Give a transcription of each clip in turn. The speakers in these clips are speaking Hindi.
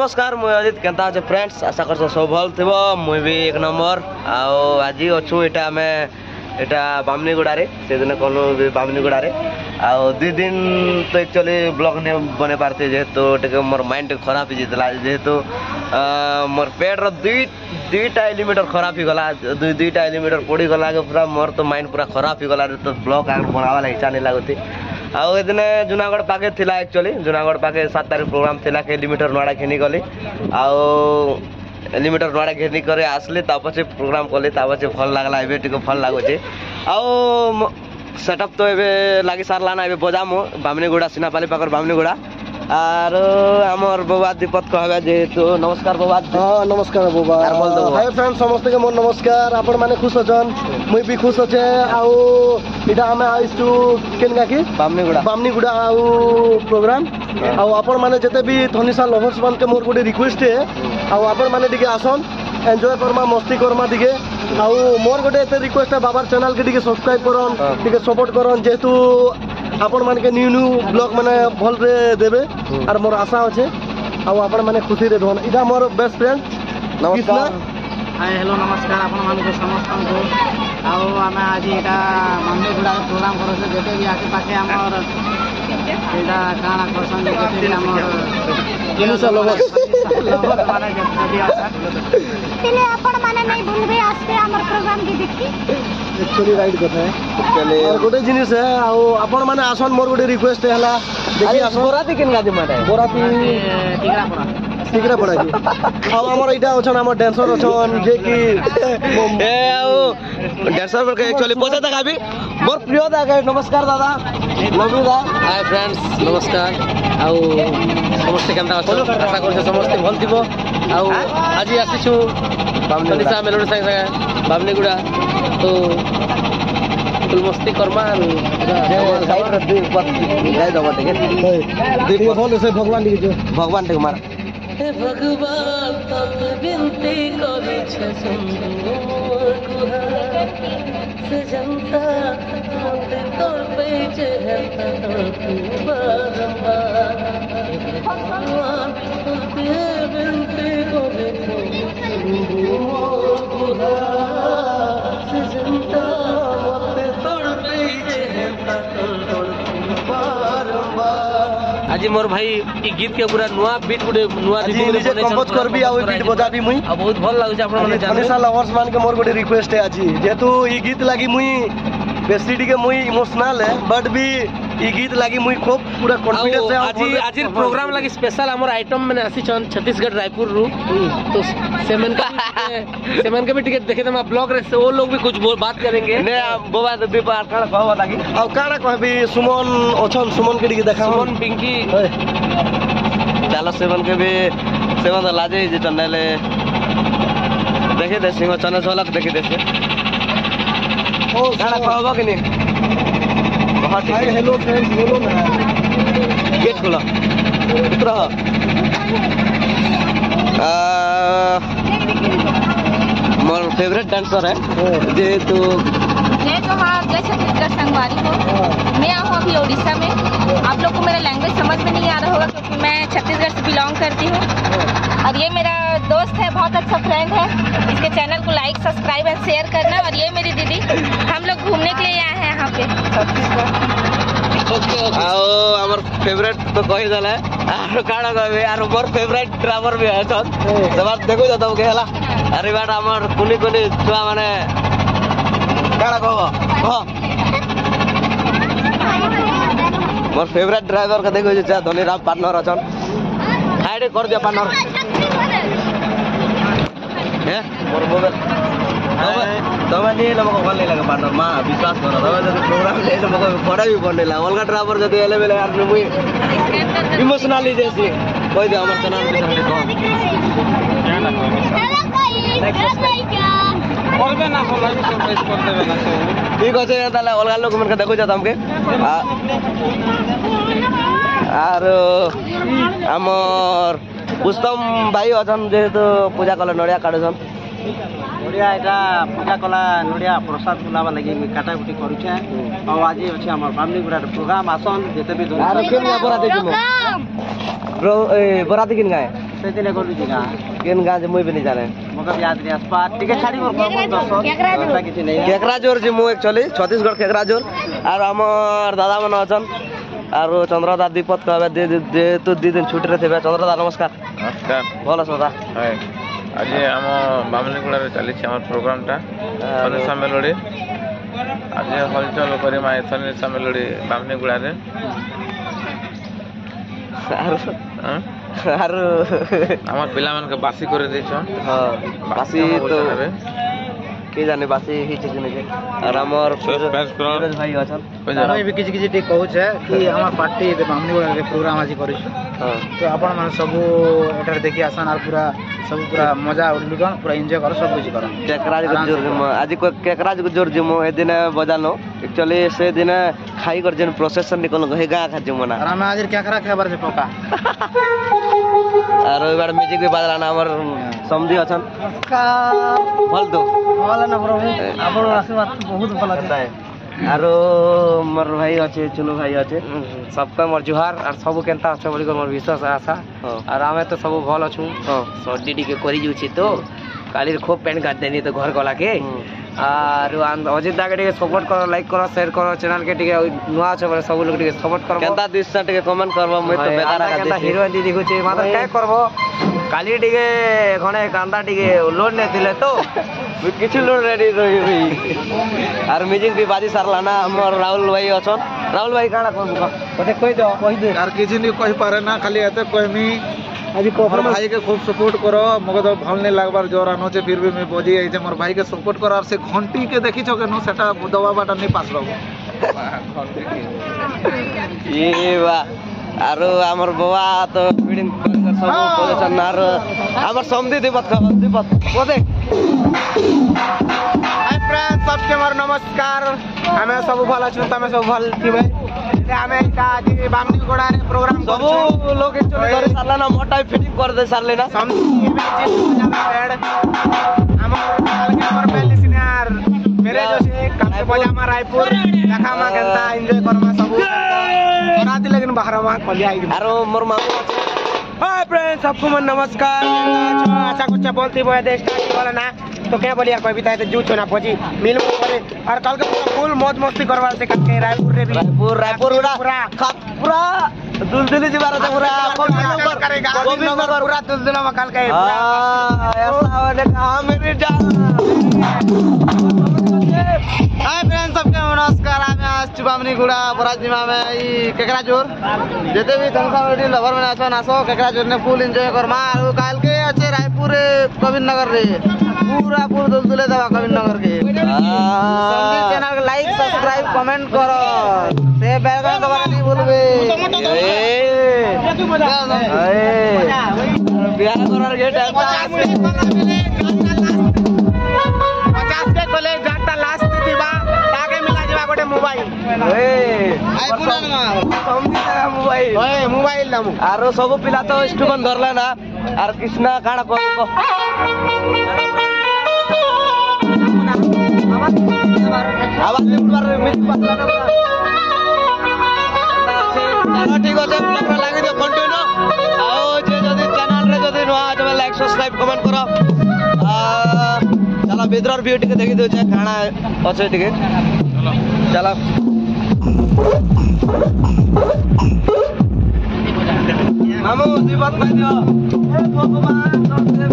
नमस्कार मुझे अजित केनता अच्छे फ्रेंड्स आशा कर सब भल थी मुई भी एक नंबर आज अच्छू यहाँ आम यहाँ बामनीगुड़े से दिन कहलु बामनीगुड़े दुई दिन तो एक्चुअली ब्लॉग नहीं बने पारती जेहेतु टे मोर माइंड खराब हो जाता जेहेतु मोर पेट दुईटा एलिमिटर खराब हो गला दुईटा एलिमिटर पड़गला पूरा मोर तो माइंड पूरा खराब हो गला तो ब्लॉग बनावा इच्छा नहीं लगुती आउ दिन जूनागढ़ पाखे थिला एक्चुअली जूनागढ़ पाखे 7 तारीख प्रोग्राम थिला के एलिमिटर नुआड़ा घेनी गली आउ एलिमिटर नुआड़ा घेनी करे आसली तापछे प्रोग्राम कली तापछे भल लागला एबे टिको भल लागुचे आउ सेटअप तो एबे लागी सारला ना एबे बजामु बामनीगुड़ा सिनापाली पाकर बामनीगुड़ा आर हमर बबा दीपक कहबे जेहेतु नमस्कार बबा। हाँ नमस्कार बबा हाय फ्रेंड समस्त के मोर नमस्कार आपण माने खुश अछन मुई भी खुश अछे आउ इटा हमें आइसु केनगा की बामनीगुड़ा आउ प्रोग्राम आउ आपण माने जते भी धनीसा लवर्स मान के मोर गोटे रिक्वेस्ट है आउ आपण माने दिके आसन एंजॉय करमा मस्ती करमा दिके आउ मोर गोटे एते रिक्वेस्ट है बाबार चैनल के दिके सब्सक्राइब करन दिके सपोर्ट करन जेहेतु आपण मान के न्यू ब्लॉग माने भल रे देबे और मोर आशा अच्छे आउ आपण माने खुशी रे दोन इटा मोर बेस्ट फ्रेंड नमस्कार हाय हेलो नमस्कार आपण मान को समस्त को आउ आमे आज एटा बामनीगुड़ा प्रोग्राम करो से जेते भी आके पाखे हमर एटा काना करसन जेते भी हमर केनुसा लोग माने जेते भी आसा तिले आपण माने नहीं भूलबे आस्ते हमर प्रोग्राम के देखी एक्चुअली राइट कथा है चले और गोटे जिनिस है आउ आपण माने आसन मोर गोटे रिक्वेस्ट हैला देखि आसन बोराती केनगा जे माने बोराती टिकरा पड़ा की अब हमर इटा अछन हमर डांसर अछन जे की ए आउ डांसर पर एक्चुअली पछे तक आबी मोर प्रिय दा नमस्कार दादा लवली दा हाय फ्रेंड्स नमस्कार आउ समस्त केनता अछन आशा कर समस्त भल थिबो आउ आज आसीछु बामनीगुड़ा मेलोडी संगे बामनीगुड़ा तो फुल मस्ती करमा साइड रे दुई पत जाय दबा ठीक है दुई भल से भगवान दी जो भगवान टे मार भगवान तब विनती करी छे सुनो से जनता मते तोर पे जे है तू बारंबार भगवान तब विनती करी छे सुनो से जनता मते तोर पे जे है तू आज मोर भाई ई गीत के पूरा नुआ बीट गुडे नुआ जी निजे कंपोज करबी आ बीट बजाबी मुई आ बहुत भल लागु छै आपण माने जाने धनीसा लवर्स मान के मोर गोटे रिक्वेस्ट है आज जेतु ई गीत लागी मुई बेसी के मुई इमोशनल है बट भी ई गीत लागी मुई खूब पूरा कॉन्फिडेंस है आज प्रोग्राम लागी स्पेशल हमर आइटम माने आसी छन छत्तीसगढ़ रायपुर रु तो सेमन के भी टिकट देखे त ब्लॉग रे वो लोग भी कुछ बात करेंगे ने बोबा तो दीपा काना कहबो लागी आ काना कहबी सुमन अछन सुमन के दिखे देखा सुमन पिंकी चलो सेवन के भी सेवन तो लाजे जे चैनल देखे दे सिंह चैनल झलक देखे दे ओ काना कहबो कि नहीं बहुत हाय हेलो फ्रेंड्स बोलो ना गेट खोलो उतरो मोर फेवरेट डांसर है जे तू मैं जो हाँ जय छत्तीसगढ़ संगवारी हूँ मैं हूँ अभी उड़ीसा में आप लोग को मेरा लैंग्वेज समझ में नहीं आ रहा होगा क्योंकि मैं छत्तीसगढ़ से बिलोंग करती हूँ और ये मेरा दोस्त है बहुत अच्छा फ्रेंड है इसके चैनल को लाइक सब्सक्राइब एंड शेयर करना और ये मेरी दीदी हम लोग घूमने के लिए आए हैं यहाँ पे छत्तीसगढ़ आओ हमर फेवरेट तो कहि दले आरो काना कहबे आरो मोर फेवरेट ड्राइवर भी है तो जब देखो जाता के हला अरे बात हमर कुनी कुनी छुआ माने काना कहबो मोर फेवरेट ड्राइवर का देखो जे धनीराम पार्टनर अछन हाइड कर दिया पार्टनर है मोर मोबाइल तबे नहीं लोग को नहीं लगे पार्टनर मां विश्वास करो तबे जब प्रोग्राम ले तो मको खड़ा भी पड़ने ला अलगा ड्राइवर जब एले बेले यार मुई इमोशनली जैसे कोई दे हमर चैनल पे करबे ना लाइव सरप्राइज कर देबे ना ठीक আছে তাহলে अलगा लोग मन के देखो जात हमके আর আমার पुष्पम भाई अछन जेहेतु पूजा कले नड़िया काटुछन नड़िया एटा पूजा कला नड़िया प्रसाद बुलावा लगी काटाकुटी करूछे और आज अछि हमर बामनीगुड़ा प्रोग्राम आसन जेते भी आरो केन बराती किन ब्रो ए बराती किन गाय से दिन को लुजिगा केन गांव जे मुई भी नहीं जाने मगर याद नहीं आसपा टिकट छाड़ी मोर को दस ऐसा किछ नहीं केकराजोर जी मु एक्चुअली छत्तीसगढ़ केकराजोर और हमर दादा मन अछन और चंद्रदा दीपक कहबे दे तो 2 दिन छुट्टी रे थेबे चंद्रदा नमस्कार नमस्कार भल सदा हाय आज आम बामनीगुड़ा चली आम प्रोग्रामटा सनिशा मेलोडी आज हलचल कर सनिशा मेलोडी बामनीगुड़ा आम पिला मान बासी कर बासी तो के जाने बासी ही चीज नहीं और हमर सूरज भाई अछन मैं भी किछि किछि टे कहू छे कि हमर पार्टी बामनीगुड़ा रे प्रोग्राम आज करिस तो आपण मन सब एटर देखि आसान और पूरा सब पूरा मजा उलुटन पूरा एंजॉय कर सब कुछ करन केकराज गुजर आज को केकराज गुजर जिमो ए दिन बजानो एक्चुअली से दिन खाई कर जन प्रोसेसन निकल हे गा खा जिमो ना और हम आज केकरा खाबर से पका और एबार म्यूजिक भी बजलाना हमर समधी अछन भल दो भल ना प्रभु आपण आशीर्वाद बहुत भल है आरो मोर भाई अच्छे चुनु भाई अच्छे सबका मोर जुहार और सब केनता अच्छा बोली मोर विश्वास आशा और आमे तो सब भल अछु सर्दी टिके करी जुछि तो काली खूब पेन काट देनी तो घर गला के और अजित दा के सपोर्ट करो लाइक करो शेयर करो चैनल के टिके नुआ छ बले सब लोग टिके सपोर्ट करो केनता दिससा टिके कमेंट करबो मैं तो बेकार का केनता हीरो दीदी गुछि मात्र काय करबो काली टिके खणे कांदा टिके लोड ने थिले तो किछु लोड रेडी रही और म्यूजिक भी बाजी सारला ना हमर राहुल भाई अछन राहुल भाई काना कोन ओटे कहि दो यार किछि नहीं कहि पारे ना खाली एते कहमी आज मोर भाई के खूब सपोर्ट करो मगर तो भल नहीं लागबार जोर आनो छे फिर भी मैं बजी आई छे मोर भाई के सपोर्ट करो और से घंटी के देखि छ केनो सेटा दवा बाटा नहीं पास रहबो ये बा आरो हमर बवा तो फीडिंग कर सब पोजीशन आरो हमर समधी दीपक बोदे हाय फ्रेंड्स सबके मोर नमस्कार हमें सब भल अछु तमे सब भल थिबे हमें का आज बामनीगुड़ा रे प्रोग्राम सब लोग एक्चुअली करे सारला ना मोटा फिटिंग कर दे सारले ना समझी हमर अलगे मोर पहले सिनियर मेरे जो से कासे पजामा रायपुर देखा मा केनता एंजॉय करमा सब बनाती लेकिन बाहर मा खली आई आरो मोर मामू हाय फ्रेंड्स सबको मन नमस्कार अच्छा कुछ बोलती बोए दे स्टार्ट वाला ना तो क्या बोलिए कोई भी तो जू छोना पहुंची मिल करे और कल के फुल मौज मस्ती करवा से के रायपुर रे भी रायपुर पूरा दुलदुली जीवार था पूरा गोविंद नगर पूरा दुलदुला में कल के ऐसा वाले कहां मेरी जान हाय फ्रेंड्स सबके नमस्कार हमें आज बामनीगुड़ा बराजीमा में ई केकराजोर जते भी कंसावडी लवर में आछन आसो केकराजोर ने फुल एंजॉय करमा और काल के अच्छे रायपुर गोविंद नगर रे पूरा दुलदुले दवा गोविंद नगर के समझी चैनल को लाइक सब्सक्राइब कमेंट करो से बेल आइकन दबाना नहीं भूलबे बियाह करार के टाइम 50 के कोले जाता लास्ट दिबा ताके मिला जेबा गोटे मोबाइल मोबाइल ओए मोबाइल नाम आरो सब पिला तो स्टूडेंट धरला ना आर कृष्णा काना को आवाज उठबार मिल पातला ना ठीक আছে ব্লগটা লাগি দিও কন্টিনিউ आओ जे जदी चैनल रे जदी नुआ जब लाइक सब्सक्राइब कमेंट करो चला बेदरर वीडियो टिके देखि दो छै खाना अछि टिके चलो मामू दीपक भाई दियो ए भगवान सबसे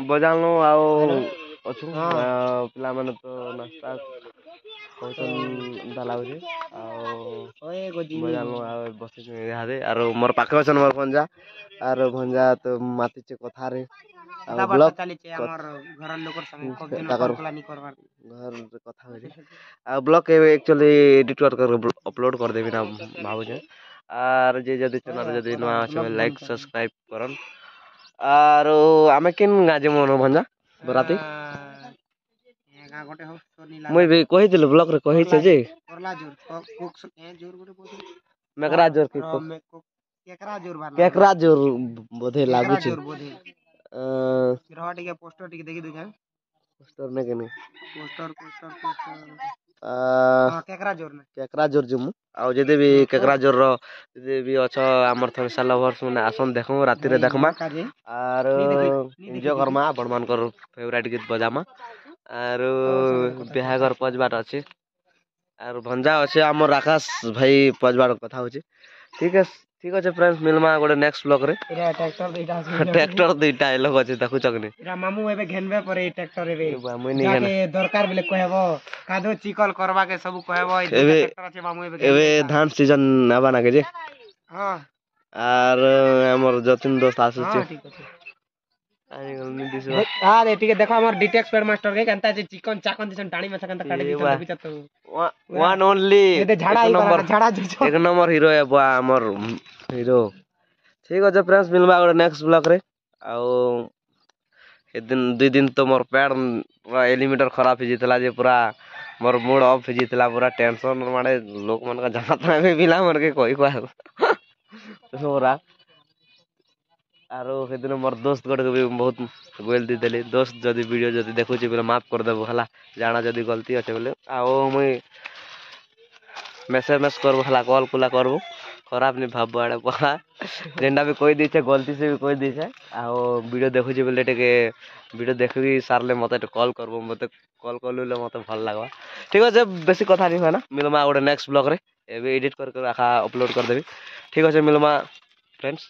ବଜାଣୁ ଆଉ ଅଛୁ ପିଲାମାନେ ତ ନାସ୍ତା କହୁଛନ୍ ଏନ୍ତା ଲାଗୁଛି ଆଉ ବଜାଣୁ ଆଉ ବସିଛୁ ଇହାଦେ ଆରୁ ମୋର ପାଖେ ଅଛନ୍ ମୋର ଭଞ୍ଜା ଆର ଭଞ୍ଜା ତ ମାତିଛେ କଥାରେ ଆଉ ବ୍ଲଗ ତାଙ୍କର ଘରରେ କଥା ହଉଛି ଆଉ ବ୍ଲଗ ଏବେ ଆକ୍ଚୁଆଲି ଏଡିଟ୍ କରି ଅପଲୋଡ଼ କରିଦେବି ନା ଭାବୁଛେ ଆର୍ ଯେ ଯଦି ଚ୍ୟାନେଲ୍ ଯଦି ନୂଆ ଅଛି ଲାଇକ୍ ସବସ୍କ୍ରାଇବ୍ କରନ୍ ଆରୁ ଆମେ କେନ୍ ଗାଁ ଯିମୁ ଭଞ୍ଜା ବରାତି ମୁଇଁ ବି କହିଥିଲି ବ୍ଲଗରେ କହିଛେ ଯେ ମେକରା ଜୋର କେକରା ଜୋର ବୋଧେ ଲାଗୁଛି ଟିକେ ପୋଷ୍ଟର ଟିକେ ଦେଖି ଦଉଛେ କେକରା ଜୋର ଯିମୁ ଆଉ ଯଦି ବି କେକରା ଜୋରର ଯଦି ବି ଅଛ ଆମର ଥରେ ଲଭର୍ସ ମାନେ ଆସନ୍ ଦେଖୁ ରାତିରେ ଦେଖମା ଆରୁ ଏନ୍ଜୟ କର୍ମା ଆପଣମାନଙ୍କର ଫେଭରାଇଟ୍ ଗୀତ ବଜାମା ଆରୁ ବିହାଘର ପଜବାଟ ଅଛି ଆରୁ ଭଞ୍ଜା ଅଛି ଆମର ଆକାଶ ଭାଇ ପଜବାଟ କଥା ହଉଛି ଠିକ୍ ଅଛି ଫ୍ରେଣ୍ଡସ୍ ମିଲମା ଗୋଟେ ନେକ୍ସଟ ବ୍ଲଗରେ ଟ୍ରାକ୍ଟର ଦୁଇଟା ଲୋକ ଅଛି ଦେଖୁଛ କି ମାମୁ ଏବେ ଘେନବେ ପରେ ଏଇ ଟ୍ରାକ୍ଟର ଏବେ ଦରକାର ବେଲେ କହିବ କାଦୁ ଚିକଲ କରବାକେ ସବୁ କହିବ ଏବେ ଧାନ ସିଜନ ନେବା ନାକେ ଯେ ଆର ଆମର ଯତୀନ ଦୋସ୍ତ ଆସୁଛି ଆରେ ଟିକେ ଦେଖ ଆମର ଡିଟେକ୍ସ ପେଡ ମାଷ୍ଟର କେ କେନ୍ତା ଯେ ଚିକନ ଚାକନ ଦିସନ ଟାଣି ମାଛ କେନ୍ତା କାଟି ଦିସନ ଦେଖୁଛ ତ ୱାନ୍ ଓନ୍ଲି ଏକ ନମ୍ବର ହିରୋ ହେବ ଆମର ହିରୋ ଠିକ୍ ଅଛି ଫ୍ରେଣ୍ଡସ୍ ମିଲବା ଗୋଟେ ନେକ୍ସଟ ବ୍ଲଗରେ ଆଉ ଏଦିନ 2 ଦିନ ତ ମୋର ପ୍ୟାଡ୍ ଏଲିମିଟର ଖରାପ ହେଇଯାଇଥିଲା ଯେ ପୁରା ମୋର ମୁଡ୍ ଅଫ୍ ହେଇଯାଇଥିଲା ପୁରା ଟେନସନ୍ ମାନେ ଲୋକମାନଙ୍କ ଜାଣା ଏବେ ପିଲାମାନକେ କହି ପୁରା ଆରୁ ସେଦିନ ମୋର ଦୋସ୍ତ ଗୋଟେ ବି ବହୁତ ଗୋଏଲ ଦେଇଦେଲି ଦୋସ୍ତ ଯଦି ଭିଡ଼ିଓ ଯଦି ଦେଖୁଛି ବୋଲେ ମାଫ କରିଦେବୁ ହେଲା ଜାଣା ଯଦି ଗଲତି ଅଛେ ବୋଲେ ଆଉ ମୁଇଁ ମେସେଜ କରବୁ ହେଲା କଲ୍ କୁଲା କରବୁ ଖରାପ ନି ଭାବ ଆଡ଼େ ପହା ଯେନ୍ଟା ବି କହିଦେଇଛେ ଗଲତି ସେ ବି କହିଦେଇଛେ ଆଉ ଭିଡ଼ିଓ ଦେଖୁଛି ବୋଲେ ଟିକେ ଭିଡ଼ିଓ ଦେଖିକି ସାରିଲେ ମୋତେ ଟିକେ କଲ୍ କରବୁ ମୋତେ କଲ୍ କଲୁ ମୋତେ ଭଲ ଲାଗ୍ବା ଠିକ୍ ଅଛି ବେଶୀ କଥା नहीं हुआ ना मिलमा ଗୋଟେ ନେକ୍ସଟ ବ୍ଲଗରେ ଏବେ ଏଡିଟ୍ କରି ଆଖା ଅପଲୋଡ଼ କରିଦେବି ଠିକ୍ ଅଛି ମିଲମା ଫ୍ରେଣ୍ଡସ୍।